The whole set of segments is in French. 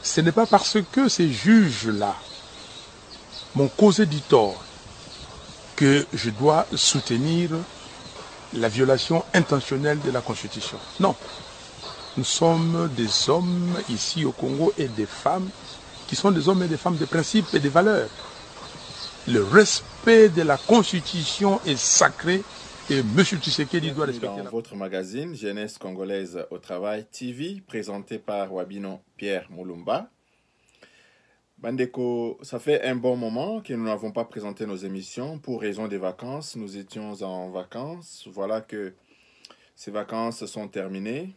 Ce n'est pas parce que ces juges-là m'ont causé du tort que je dois soutenir la violation intentionnelle de la Constitution. Non. Nous sommes des hommes ici au Congo et des femmes qui sont des hommes et des femmes de principes et de valeurs. Le respect de la Constitution est sacré et M. Tshisekedi doit respecter. Dans votre magazine Jeunesse Congolaise au Travail TV, présenté par Wabino Pierre Moulumba. Bandeko, ça fait un bon moment que nous n'avons pas présenté nos émissions pour raison des vacances. Nous étions en vacances. Voilà que ces vacances sont terminées.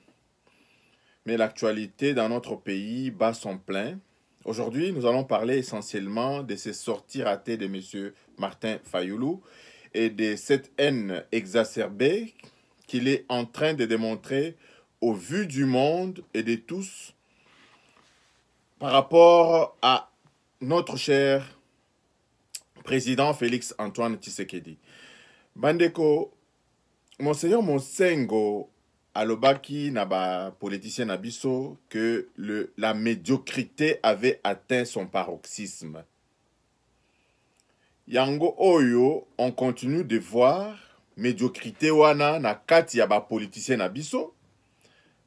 Mais l'actualité dans notre pays bat son plein. Aujourd'hui, nous allons parler essentiellement de ces sorties ratées de M. Martin Fayulu et de cette haine exacerbée qu'il est en train de démontrer au vu du monde et de tous par rapport à notre cher président Félix Antoine Tshisekedi. Bandeko, Monseigneur Monsengo alobaki na ba politicien na biso que la médiocrité avait atteint son paroxysme. Yango oyo, on continue de voir médiocrité wana na kati ya ba politicien na biso,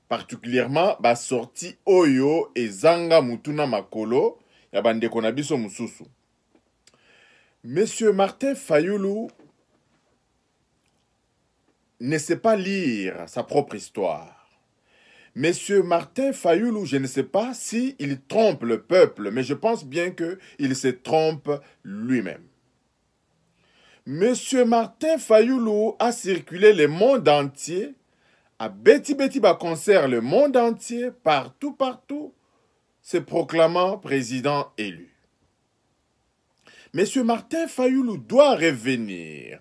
particulièrement ba sorti oyo ezanga mutuna makolo ya bandeko na biso mususu. Monsieur Martin Fayulu ne sait pas lire sa propre histoire. Monsieur Martin Fayulu, je ne sais pas s'il trompe le peuple, mais je pense bien qu'il se trompe lui-même. Monsieur Martin Fayulu a circulé le monde entier, a beti concert le monde entier, partout, se proclamant président élu. Monsieur Martin Fayulu doit revenir,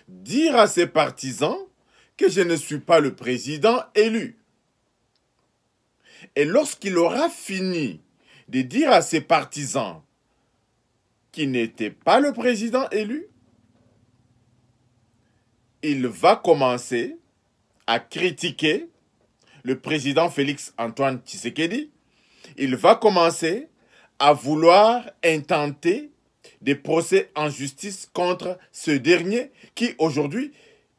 dire à ses partisans que je ne suis pas le président élu. Et lorsqu'il aura fini de dire à ses partisans qu'il n'était pas le président élu, il va commencer à critiquer le président Félix Antoine Tshisekedi. Il va commencer à vouloir intenter des procès en justice contre ce dernier qui aujourd'hui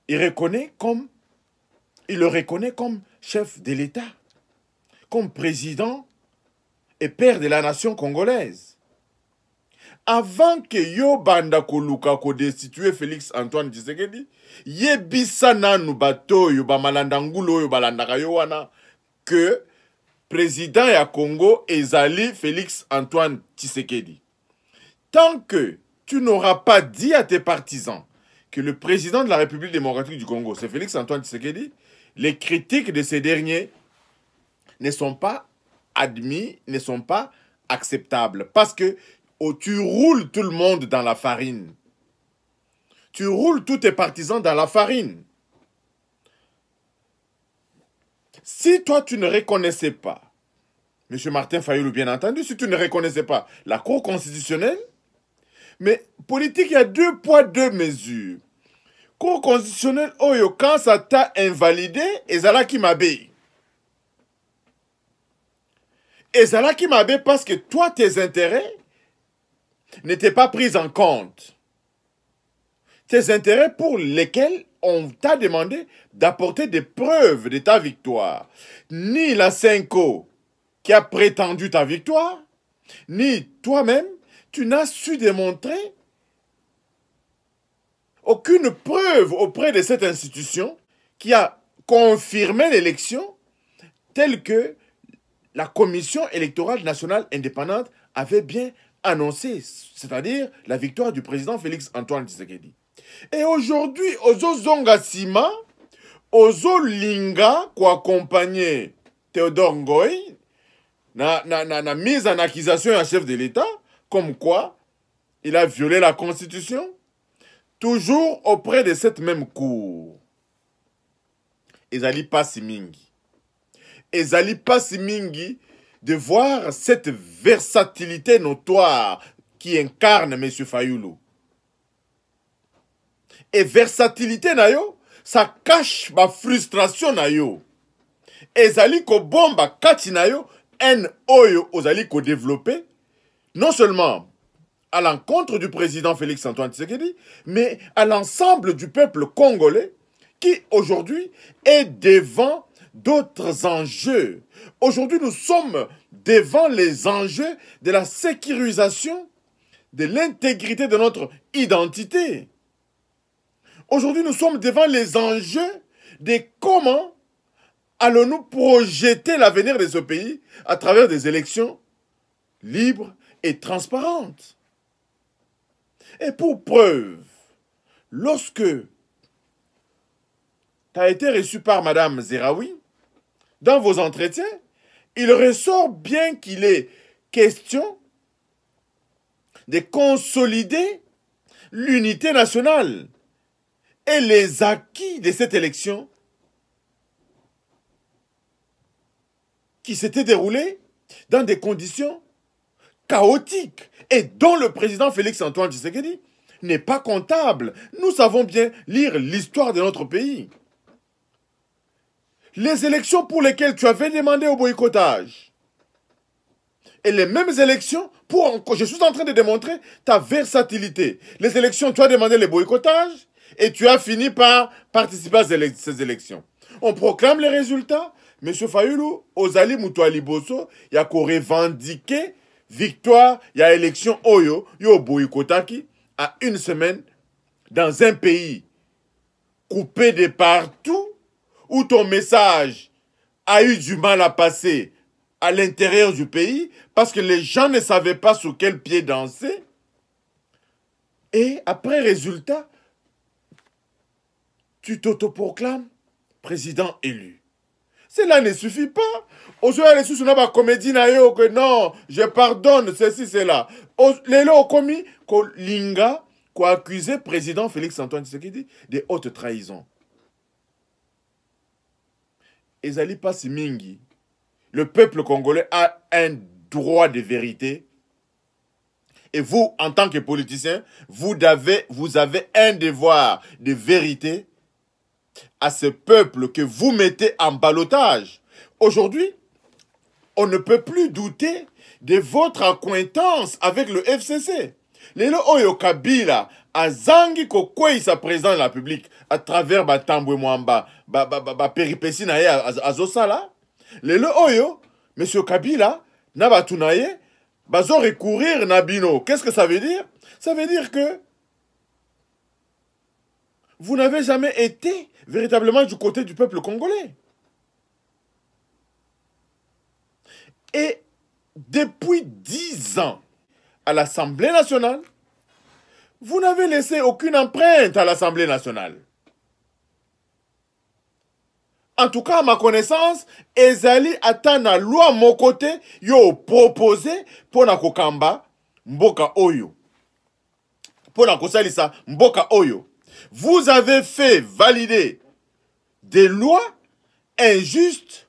il le reconnaît comme chef de l'État, comme président et père de la nation congolaise. Avant que yo banda koluka ko destituer Félix Antoine Tshisekedi, yebisa nanu bato yo ba malandangulo yo balandaka yo wana que président ya Congo ezali Félix Antoine Tshisekedi. Tant que tu n'auras pas dit à tes partisans que le président de la République démocratique du Congo, c'est Félix Antoine Tshisekedi, les critiques de ces derniers ne sont pas admis, ne sont pas acceptables. Parce que tu roules tout le monde dans la farine. Tu roules tous tes partisans dans la farine. Si toi, tu ne reconnaissais pas, M. Martin Fayulu, bien entendu, si tu ne reconnaissais pas la Cour constitutionnelle, mais politique, il y a 2 poids, 2 mesures. Cour constitutionnelle, oyo, quand ça t'a invalidé, ezala ki mabe. Ezala ki mabe parce que toi, tes intérêts n'étaient pas pris en compte. Tes intérêts pour lesquels on t'a demandé d'apporter des preuves de ta victoire. Ni la Senko qui a prétendu ta victoire, ni toi-même, tu n'as su démontrer aucune preuve auprès de cette institution qui a confirmé l'élection telle que la Commission électorale nationale indépendante avait bien annoncé, c'est-à-dire la victoire du président Félix Antoine Tshisekedi. Et aujourd'hui, Ozo Zonga Sima, Ozo Linga, qui accompagné Théodore Ngoï, na mise en accusation à chef de l'État, comme quoi il a violé la Constitution, toujours auprès de cette même cour. Ezali Pasi Mingi. Ezali Pasi Mingi de voir cette versatilité notoire qui incarne M. Fayulu. Et versatilité na yo, ça cache ma frustration na yo. Ezali ko bomba kati na yo haine oyo ozali ko développer non seulement à l'encontre du président Félix Antoine Tshisekedi, mais à l'ensemble du peuple congolais qui aujourd'hui est devant d'autres enjeux. Aujourd'hui, nous sommes devant les enjeux de la sécurisation de l'intégrité de notre identité. Aujourd'hui, nous sommes devant les enjeux de comment allons-nous projeter l'avenir de ce pays à travers des élections libres et transparentes. Et pour preuve, lorsque tu as été reçu par Madame Zeraoui, dans vos entretiens, il ressort bien qu'il est question de consolider l'unité nationale et les acquis de cette élection qui s'était déroulée dans des conditions chaotiques et dont le président Félix Antoine Tshisekedi n'est pas comptable. Nous savons bien lire l'histoire de notre pays. Les élections pour lesquelles tu avais demandé au boycottage et les mêmes élections pour... Je suis en train de démontrer ta versatilité. Les élections, tu as demandé le boycottage et tu as fini par participer à ces élections. On proclame les résultats. M. Fayulu, Ozali Moutouali Bosso, il y a qu'à revendiquer victoire, il y a élection Oyo, yo boycottaki à une semaine dans un pays coupé de partout où ton message a eu du mal à passer à l'intérieur du pays parce que les gens ne savaient pas sur quel pied danser. Et après résultat, tu t'autoproclames président élu. Cela ne suffit pas. Aujourd'hui, les sous comédie que non, je pardonne, ceci, cela. Les lots commis que Linga, qui a accusé président Félix Antoine Tshisekedi de haute trahison. Ezali Passi Mingi, le peuple congolais a un droit de vérité. Et vous, en tant que politicien, vous avez un devoir de vérité à ce peuple que vous mettez en ballottage. Aujourd'hui, on ne peut plus douter de votre accointance avec le FCC. Lelo Oyo Kabila a zangi kokwei sa président de la République à travers Batambwe Mwamba, péripétie na ye azosala. Lelo Oyo, monsieur Kabila, na batunaye, bazo recourir na bino. Qu'est-ce que ça veut dire? Ça veut dire que vous n'avez jamais été véritablement du côté du peuple congolais. Et depuis 10 ans, à l'Assemblée nationale, vous n'avez laissé aucune empreinte à l'Assemblée nationale. En tout cas, à ma connaissance, ezali atana loi mon côté yo proposé pour na kokamba mboka oyo. Pour na kosalisa mboka oyo. Vous avez fait valider des lois injustes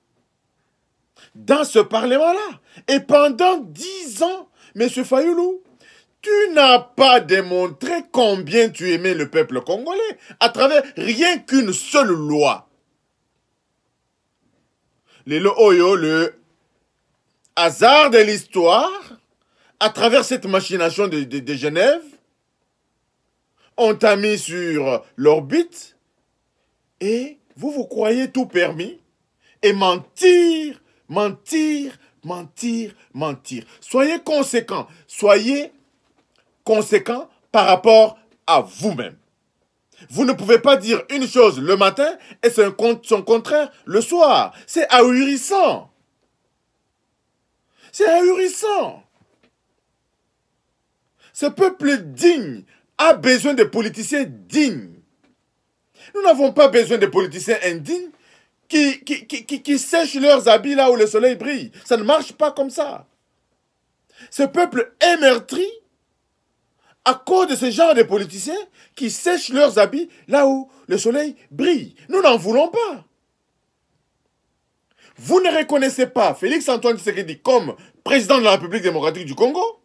dans ce Parlement-là. Et pendant 10 ans, M. Fayulu, tu n'as pas démontré combien tu aimais le peuple congolais à travers rien qu'une seule loi. Le hasard de l'histoire, à travers cette machination de Genève, on t'a mis sur l'orbite et vous croyez tout permis et mentir, mentir, mentir, mentir. Soyez conséquents par rapport à vous-même. Vous ne pouvez pas dire une chose le matin et son contraire le soir. C'est ahurissant. C'est ahurissant. Ce peuple digne a besoin de politiciens dignes. Nous n'avons pas besoin de politiciens indignes qui sèchent leurs habits là où le soleil brille. Ça ne marche pas comme ça. Ce peuple est meurtri à cause de ce genre de politiciens qui sèchent leurs habits là où le soleil brille. Nous n'en voulons pas. Vous ne reconnaissez pas Félix Antoine Tshisekedi comme président de la République démocratique du Congo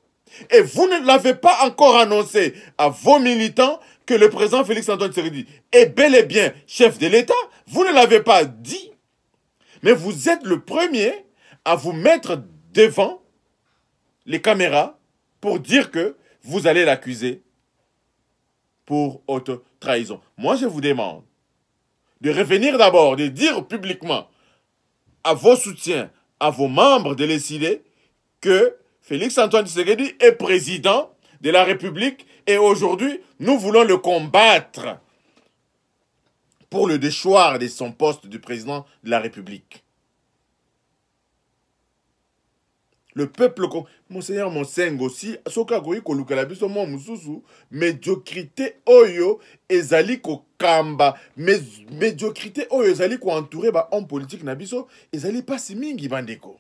et vous ne l'avez pas encore annoncé à vos militants que le président Félix Antoine Tshisekedi est bel et bien chef de l'État. Vous ne l'avez pas dit, mais vous êtes le premier à vous mettre devant les caméras pour dire que vous allez l'accuser pour haute trahison. Moi, je vous demande de revenir d'abord, de dire publiquement à vos soutiens, à vos membres de l'ECD, que Félix-Antoine Tshisekedi est président de la République et aujourd'hui, nous voulons le combattre pour le déchoir de son poste de président de la République. Le peuple, Monseigneur Monsengo aussi, soka koyi kolukala biso mo mususu, médiocrité oyo ezali ko kamba, médiocrité oyo ezali ko entouré ba homme politique na biso, ezali pasi mingi bandeko.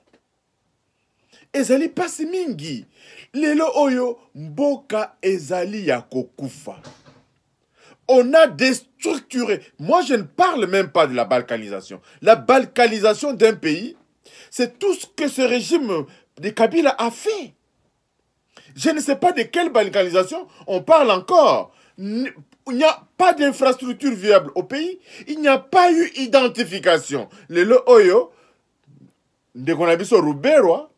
Ezali pasi mingi. Lelo oyo mboka ezali ya kokufa. On a déstructuré. Moi, je ne parle même pas de la balkanisation. La balkanisation d'un pays, c'est tout ce que ce régime de Kabila a fait. Je ne sais pas de quelle balkanisation on parle encore. Il n'y a pas d'infrastructure viable au pays. Il n'y a pas eu identification. Le Oyo, de Konabiso Ruberwa,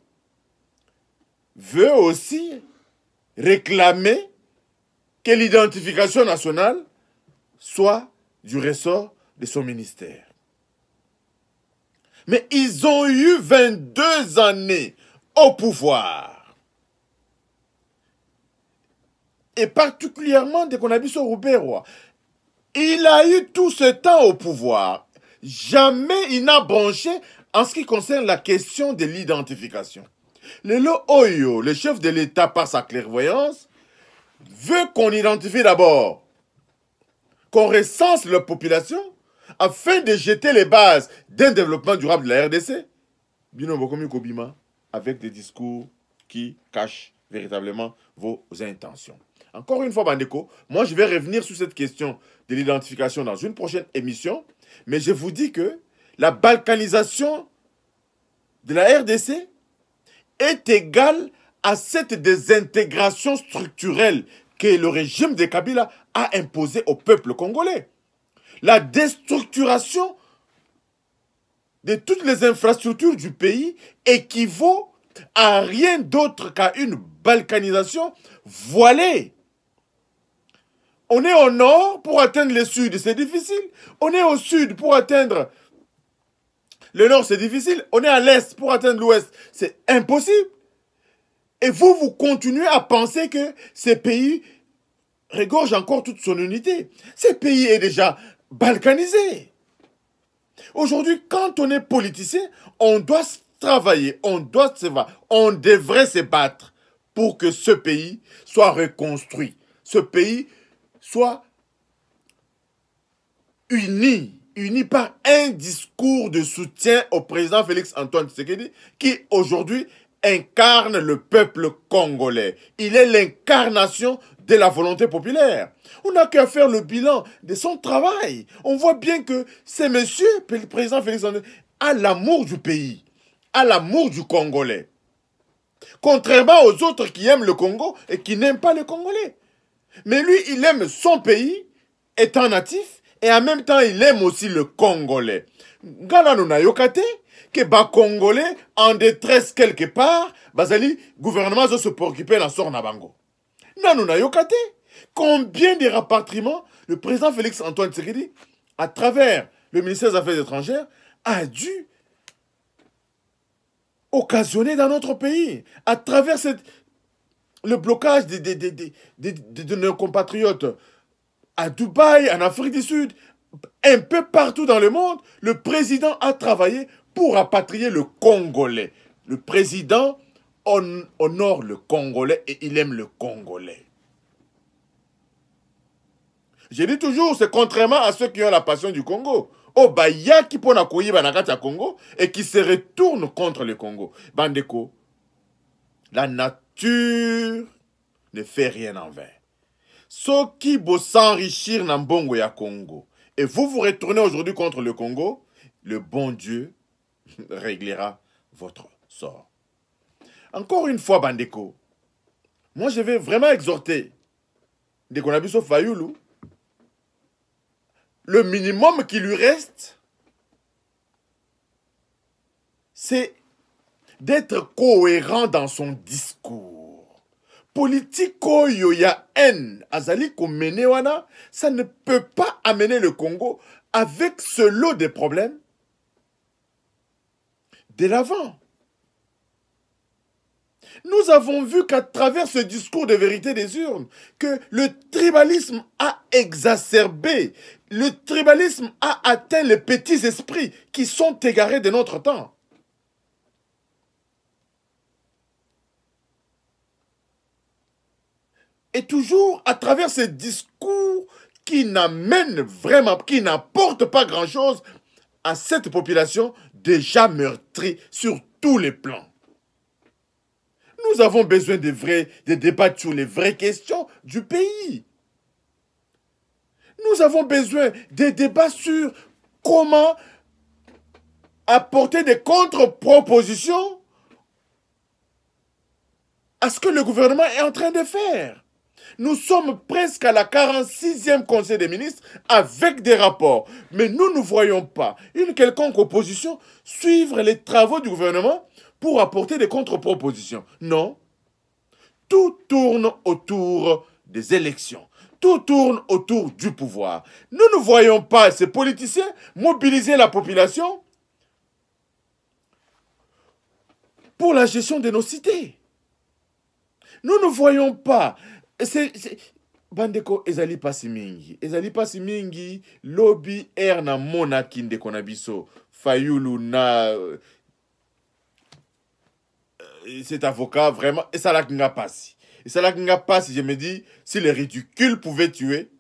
veut aussi réclamer que l'identification nationale soit du ressort de son ministère. Mais ils ont eu 22 années au pouvoir. Et particulièrement dès qu'on a vu sur Ruberwa. Il a eu tout ce temps au pouvoir. Jamais il n'a branché en ce qui concerne la question de l'identification. Lelo Oyo, le chef de l'État par sa clairvoyance, veut qu'on identifie d'abord, qu'on recense la population afin de jeter les bases d'un développement durable de la RDC. Bino Bokomi Kobima, avec des discours qui cachent véritablement vos intentions. Encore une fois, Bandeko, moi je vais revenir sur cette question de l'identification dans une prochaine émission, mais je vous dis que la balkanisation de la RDC est égale à cette désintégration structurelle que le régime de Kabila a imposée au peuple congolais. La déstructuration de toutes les infrastructures du pays équivaut à rien d'autre qu'à une balkanisation voilée. On est au nord pour atteindre le sud, c'est difficile. On est au sud pour atteindre le nord, c'est difficile. On est à l'est pour atteindre l'ouest, c'est impossible. Et vous, vous continuez à penser que ces pays regorgent encore toute son unité. Ces pays est déjà balkanisé. Aujourd'hui, quand on est politicien, on doit travailler, on devrait se battre pour que ce pays soit reconstruit. Ce pays soit uni par un discours de soutien au président Félix-Antoine Tshisekedi qui aujourd'hui incarne le peuple congolais. Il est l'incarnation de la volonté populaire. On n'a qu'à faire le bilan de son travail. On voit bien que ce monsieur, le président Félix-Antoine, a l'amour du pays, a l'amour du Congolais. Contrairement aux autres qui aiment le Congo et qui n'aiment pas les Congolais. Mais lui, il aime son pays, étant natif, et en même temps, il aime aussi le Congolais. Gana no na yokate, que ba Congolais en détresse quelque part, bazali, gouvernement doit se préoccuper la sort na bango. Nano na yokate, combien de rapatriements le président Félix-Antoine Tshisekedi, à travers le ministère des Affaires étrangères, a dû occasionner dans notre pays, à travers le blocage de nos compatriotes à Dubaï, en Afrique du Sud, un peu partout dans le monde, le président a travaillé pour rapatrier le Congolais. Le président honore le Congolais et il aime le Congolais. Je dis toujours, c'est contrairement à ceux qui ont la passion du Congo. Oh, bah, il y a qui pona koyiba na kati ya Congo et qui se retourne contre le Congo. Bandeko, la nature ne fait rien en vain. Ceux qui vont s'enrichir dans Mbongo ya Congo, et vous vous retournez aujourd'hui contre le Congo, le bon Dieu réglera votre sort. Encore une fois, Bandeko, moi je vais vraiment exhorter Ndekonabiso Fayulu, le minimum qui lui reste, c'est d'être cohérent dans son discours. Politique oyo ya haine, azali komene wana, ça ne peut pas amener le Congo avec ce lot de problèmes de l'avant. Nous avons vu qu'à travers ce discours de vérité des urnes, que le tribalisme a exacerbé, le tribalisme a atteint les petits esprits qui sont égarés de notre temps. Et toujours à travers ce discours qui n'amène vraiment, qui n'apporte pas grand-chose à cette population déjà meurtrie sur tous les plans. Nous avons besoin de débats sur les vraies questions du pays. Nous avons besoin de débats sur comment apporter des contre-propositions à ce que le gouvernement est en train de faire. Nous sommes presque à la 46e Conseil des ministres avec des rapports. Mais nous ne voyons pas une quelconque opposition suivre les travaux du gouvernement pour apporter des contre-propositions. Non. Tout tourne autour des élections. Tout tourne autour du pouvoir. Nous ne voyons pas ces politiciens mobiliser la population pour la gestion de nos cités. Nous ne voyons pas. Bandeko ezali pasi mingi. Ezali pasi mingi. Lobby air na mona kindeko na biso. Fayulu na... cet avocat, vraiment, et ça n'a pas si. Et ça n'a pas si, je me dis, si les ridicules pouvaient tuer,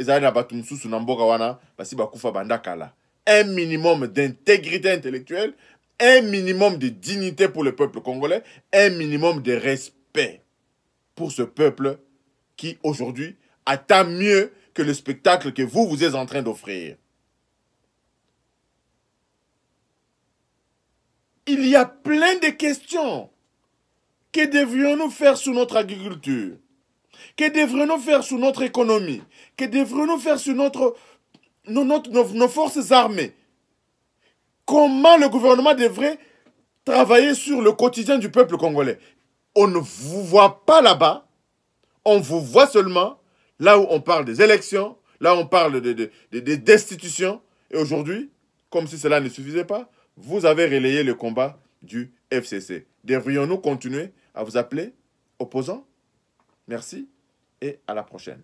et ça n'a pas tout sous Namboka wana, parce que Bakoufa Bandakala. Un minimum d'intégrité intellectuelle, un minimum de dignité pour le peuple congolais, un minimum de respect pour ce peuple qui, aujourd'hui, attend mieux que le spectacle que vous êtes en train d'offrir. Il y a plein de questions. Que devrions-nous faire sur notre agriculture? Que devrions-nous faire sur notre économie? Que devrions-nous faire sur nos forces armées? Comment le gouvernement devrait travailler sur le quotidien du peuple congolais? On ne vous voit pas là-bas. On vous voit seulement là où on parle des élections, là où on parle des destitutions. Et aujourd'hui, comme si cela ne suffisait pas, vous avez relayé le combat du FCC. Devrions-nous continuer à vous appeler opposants? Merci et à la prochaine.